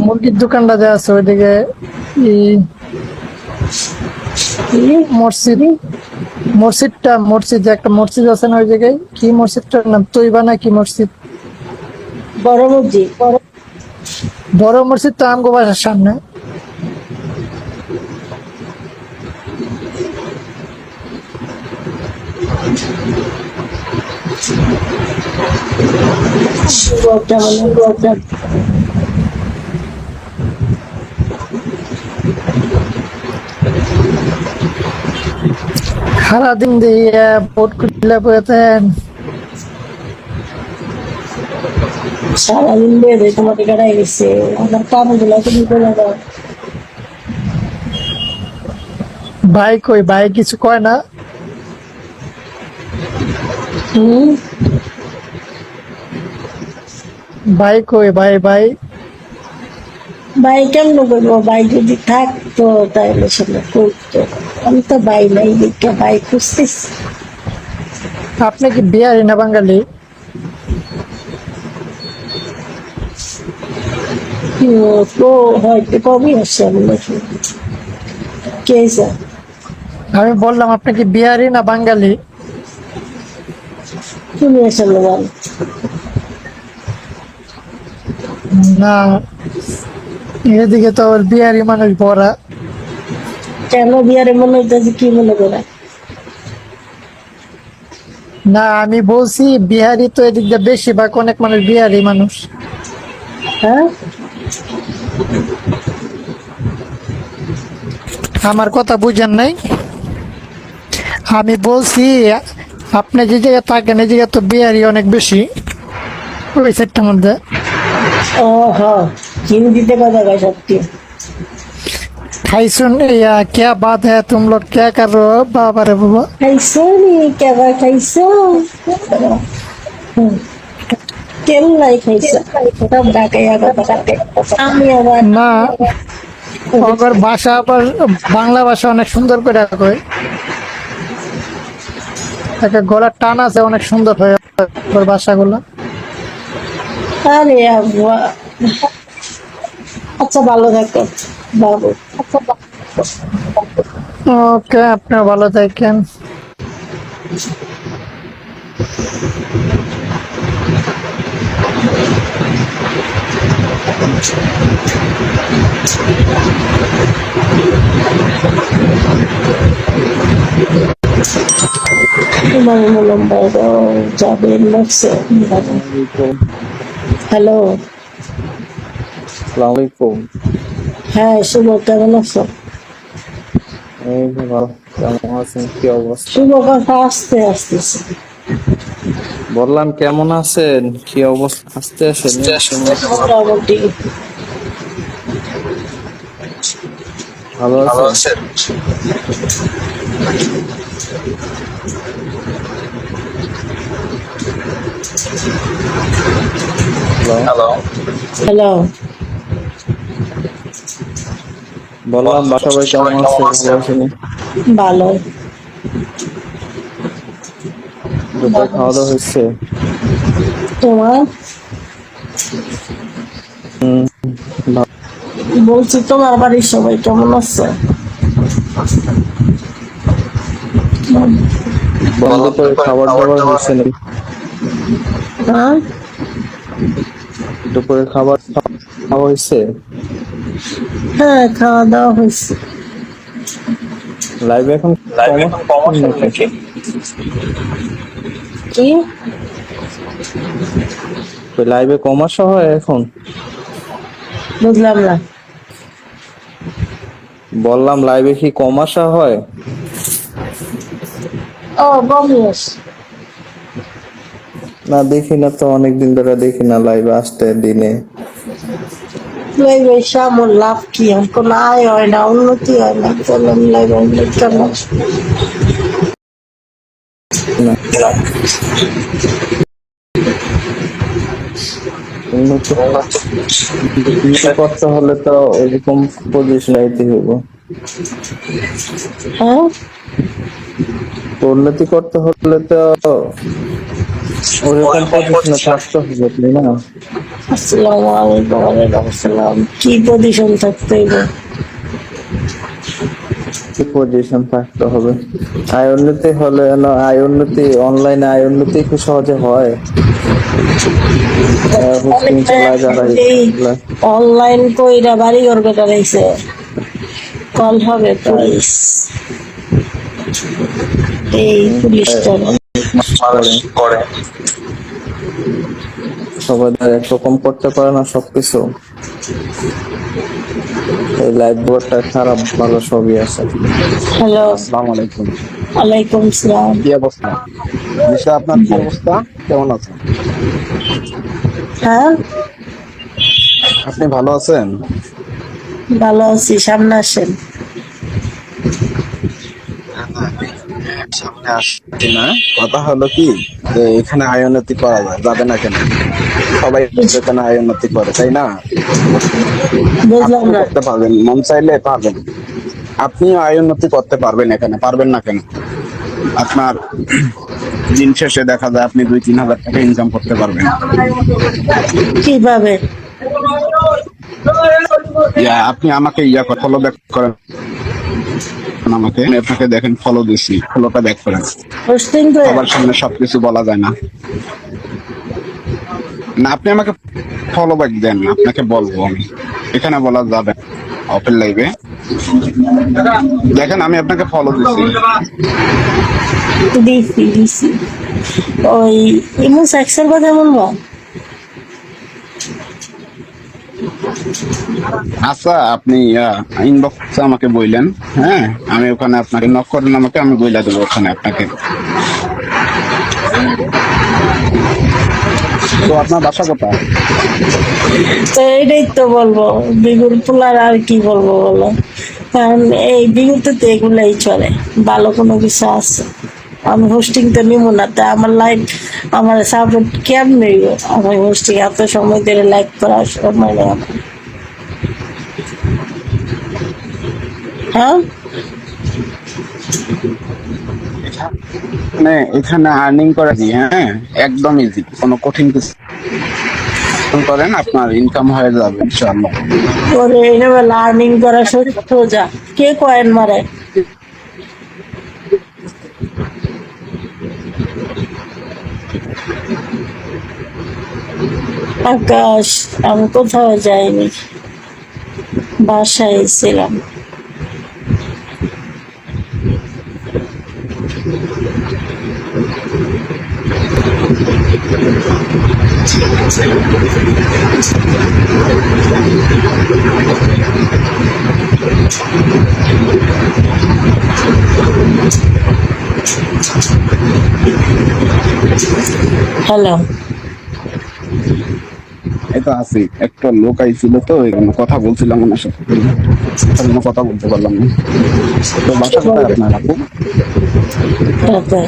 মুরগির দোকানটা যে আছে ওইদিকে মসজিদ মসজিদ যে একটা মসজিদ আছে না ওই জায়গায়, কি মসজিদটার নাম, তৈবা না কি মসজিদ? বড় মসজিদ। বড় মসজিদ তো আমগো বাসার সামনে। সারাদিন দিয়ে বোট খুলে পড়েছেন। সারাদিন বেঁধে তোমাকে কাটাই গেছে, আমার কামগুলো তুমি করে দাও। ভাই কই, ভাই কিছু কয় না? ভাই কই, ভাই ভাই ভাই কেমন করবো? ভাই যদি থাকতো তাহলে সঙ্গে করতো, আমি তো ভাই নাই দেখে ভাই খুঁজতেছি। আপনি কি বিহারি না বাঙালি? তো হয়তো কমই আসছে আমি নাকি কে যা। আমি বললাম আপনি কি বিহারি না বাঙালি? তুমি আসলে বল। না, এদিকে তো আবার বিহারি মানুষ ভরা। কেন বিয়ারে মনে হইতেছে? কি মনে করে? না, আমি বলছি বিহারি তো এদিক দিয়ে বেশিরভাগ, অনেক মানুষ বিহারি মানুষ। হ্যাঁ, আমার কথা বুঝেন নাই? আমি বলছি আপনি যে জায়গায় থাকেন এই জায়গায় তো বিহারি অনেক বেশি, ওই সাইডটার মধ্যে। ও হ্যাঁ, হিন্দিতে কথা কয় সত্যি। खाइसुन या क्या बात है, तुम लोग क्या कर रहे हो? बाबा रे बाबा, খাইছো নি? কেবা খাইছো? কেমলাই খাইছো? সব ঢাকাইয়া কথা কাটে। আমি আবার না अगर भाषा पर বাংলা ভাষা অনেক সুন্দর করে কয়, একটা গলার টান আছে অনেক সুন্দর হয় ওর ভাষাগুলো। আরে আব্বা, আচ্ছা ভালো থাকো বাবু। ওকে, আপনি ভালো থাকেন। তোমার নম্বর যাবে লাগছে। হ্যালো, আসসালামু আলাইকুম। হ্যাঁ শুভ, কেমন আছো? এই যে ভালো। কেমন আছেন? কি অবস্থা? শুভ কথা আসতে আসতেছে। বললাম কেমন আছেন? কি অবস্থা? আস্তে আসেন। মোটামুটি ভালো আছেন? হ্যালো, হ্যালো, বললাম বাসা ভাই কেমন আছে? ভালো আছেন? ভালো। দুপুরে খাওয়া দাওয়া হয়েছে? তোমার বলছি তোমার বাড়ির সবাই কেমন আছে? বন্ধ করে খাবার দাবার হয়েছে নাকি? হ্যাঁ, দুপুরে খাবার খাওয়া হয়েছে? হ্যাঁ খাওয়া দাওয়া হয়েছে। লাইভে এখন কম নাকি? কি লাইভে কম আসা হয় এখন? বুঝলাম না। বললাম লাইভে কি কম আসা হয়? ও গমেশ, না দেখি না তো, অনেকদিন ধরে দেখি না লাইভে আসতে দিনে। লাইভে আমার লাভ কি? কোনো আয় হয় না, উন্নতি হয় না, তাহলে আমি লাইভে কেন? না উন্নতি করতে হলে তো এরকম পজিশন আইতে হবে। হ্যাঁ, উন্নতি করতে হলে তো ওরকম পজিশনে থাকতে হবে, তাই না? আসসালামু আলাইকুম। ওয়ালাইকুম আসসালাম। কি পজিশন থাকতে হইব? কি পজিশন থাকতে হবে? আয় উন্নতি হলে না, আয় উন্নতি অনলাইনে আয় উন্নতি খুব সহজে হয়। হোস্টিং চালায় যারা এই অনলাইন কইরা বাড়ি ঘর বেটা রইছে, কল হবে পুলিশ। এই পুলিশটা করে সবাই একরকম করতে পারে না সবকিছু। এই লাইফ বোর্ডটা খারাপ ভালো সবই আছে। হ্যালো, আসসালামু আলাইকুম। ওয়ালাইকুম সালাম। কি অবস্থা? নিশা, আপনার কি অবস্থা? কেমন আছেন? হ্যাঁ, আপনি ভালো আছেন? ভালো আছি, সামনে আসেন। সামনে আসছি না, কথা হলো কি যে এখানে আয় উন্নতি করা যায়, যাবে না কেন? সবাই এখানে আয় উন্নতি করে, তাই না? বুঝলাম আপনি না। করতে পারবেন, মন চাইলে পারবেন। আপনি আয় উন্নতি করতে পারবেন, এখানে পারবেন না কেন? আপনার দিন শেষে দেখা যায় আপনি 2-3 হাজার টাকা ইনকাম করতে পারবেন। কিভাবে? আপনি আমাকে ফলো ব্যাক করেন, আমাকে আমি আপনাকে দেখেন ফলো দিচ্ছি, ফলোটা ব্যাক করেন। হোস্টিং করে সবার সামনে সবকিছু বলা যায় না। না, আপনি আমাকে ফলো ব্যাক দেন, আপনাকে বলবো আমি, এখানে বলা যাবে ওপেন লাইভে। দেখেন আমি আপনাকে ফলো দিচ্ছি। দিছি। ওই ইমু সেক্সের কথা বলবো? আচ্ছা, আপনি ইনবক্সে আমাকে বললেন, হ্যাঁ, আমি ওখানে আপনাকে নক করেন, আমাকে আমি বইলা দেবো ওখানে আপনাকে। তো আপনার বাসা কোথায়? তো এটাই তো বলবো, বিগুর পোলার আর কি বলবো বলো? কারণ এই বিগুতে তো এগুলাই চলে, ভালো কোনো কিছু আছে? আমি হোস্টিং তো নিব না, তা আমার লাইফ আমার সাপোর্ট কেমন নেব? আমার হোস্টিং এত সময় ধরে লাইভ করার সময় নেই আমার। হ্যাঁ, মানে এখানে আর্নিং করা কি, হ্যাঁ, একদম ইজি, কোনো কঠিন কিছু করেন, আপনার ইনকাম হয়ে যাবে ইনশাআল্লাহ। ওরে এভাবে লার্নিং করা সোজা, কে কয়েন মারে? আকাশ, আমি কোথাও যাইনি, বাসায় ছিলাম। হ্যালো, এই তো আছি, একটা লোক আইছিল তো এই জন্য কথা বলছিলাম ওনার সাথে, তার জন্য কথা বলতে পারলাম না। তো বাসা কোথায় আপনার আপু? ওকে।